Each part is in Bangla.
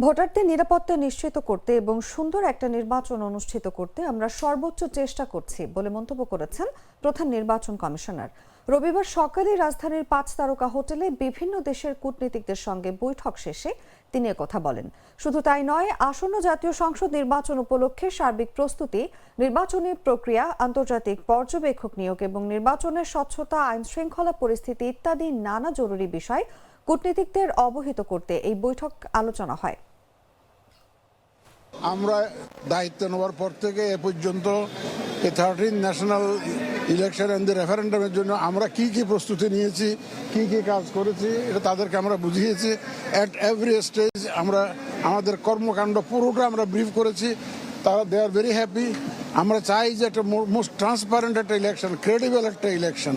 ভোটারদের নিরাপত্তা নিশ্চিত করতে এবং সুন্দর একটা নির্বাচন অনুষ্ঠিত করতে আমরা সর্বোচ্চ চেষ্টা করছি বলে মন্তব্য করেছেন প্রধান নির্বাচন কমিশনার। রবিবার সকালে রাজধানীর 5 তারকা হোটেলে বিভিন্ন দেশের কূটনীতিকদের সঙ্গে বৈঠক শেষে তিনি একথা বলেন। শুধু তাই নয়, আসন্ন জাতীয় সংসদ নির্বাচন উপলক্ষে সার্বিক প্রস্তুতি, নির্বাচনী প্রক্রিয়া, আন্তর্জাতিক পর্যবেক্ষক নিয়োগ এবং নির্বাচনের স্বচ্ছতা, আইন শৃঙ্খলা পরিস্থিতি ইত্যাদি নানা জরুরি বিষয় কূটনীতিকদের অবহিত করতে এই বৈঠক আলোচনা হয়। আমরা দায়িত্ব নেওয়ার পর থেকে এ পর্যন্ত 13 ন্যাশনাল ইলেকশন এন্ড রেফারেন্ডামের জন্য আমরা কি কি প্রস্তুতি নিয়েছি, কি কি কাজ করেছি, এটা তাদেরকে আমরা বুঝিয়েছি। অ্যাট এভরি স্টেজ আমরা আমাদের কর্মকাণ্ড পুরোটা আমরা ব্রিফ করেছি। তারা দে আর ভেরি হ্যাপি। আমরা চাই যে একটা মোস্ট ট্রান্সপারেন্ট একটা ইলেকশন, ক্রেডিবল একটা ইলেকশন,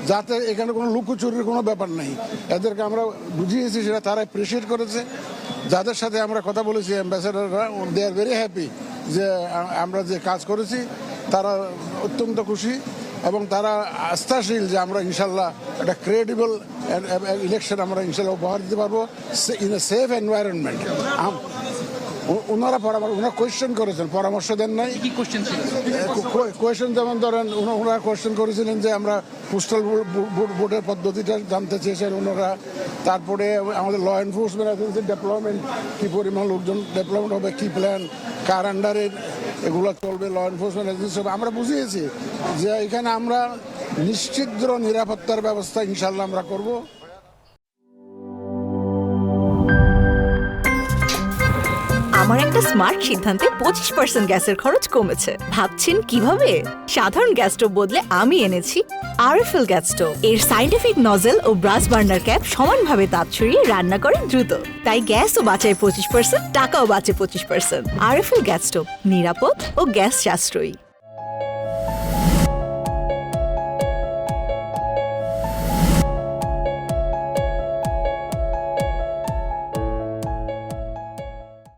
যাতে এখানে কোনো লুকোচুরির কোনো ব্যাপার নেই। এদেরকে আমরা বুঝিয়েছি, সেটা তারা অ্যাপ্রিসিয়েট করেছে। যাদের সাথে আমরা কথা বলেছি অ্যাম্বাসেডাররা, দে আর ভেরি হ্যাপি যে আমরা যে কাজ করেছি, তারা অত্যন্ত খুশি এবং তারা আস্থাশীল যে আমরা ইনশাল্লাহ একটা ক্রেডিবল ইলেকশন আমরা ইনশাল্লাহ উপহার দিতে পারবো ইন এ সেফ এনভায়রনমেন্ট। ওনারা কোয়েশ্চেন করেছেন, পরামর্শ দেন নাই। কোয়েশ্চেন যেমন ধরেন, ওনারা কোয়েশ্চেন করেছিলেন যে আমরা পোস্টাল ভোটের পদ্ধতিটা জানতে চেয়েছেন ওনারা। তারপরে আমাদের ল এনফোর্সমেন্ট এজেন্সির ডেভেলপমেন্ট, কী পরিমাণ লোকজন ডেভেলপমেন্ট হবে, কী প্ল্যান, কার আন্ডারে এগুলো চলবে, ল এনফোর্সমেন্ট এজেন্সি হবে। আমরা বুঝিয়েছি যে এখানে আমরা নিশ্চিদ্র নিরাপত্তার ব্যবস্থা ইনশাল্লাহ আমরা করব। আমার একটা স্মার্ট সিদ্ধান্তে 25% গ্যাসের খরচ কমেছে। ভাবছেন কিভাবে? সাধারণ গ্যাস স্টোভ বদলে আমি এনেছি আরএফএল গ্যাস স্টোভ। এর সাইন্টিফিক নজল ও ব্রাস বার্নার ক্যাপ সমানভাবে তাপ ছড়িয়ে রান্না করে দ্রুত। তাই গ্যাসও বাঁচায় 25%, টাকাও বাঁচে 25%। আরএফএল গ্যাস স্টোভ, নিরাপদ ও গ্যাস সাশ্রয়ী।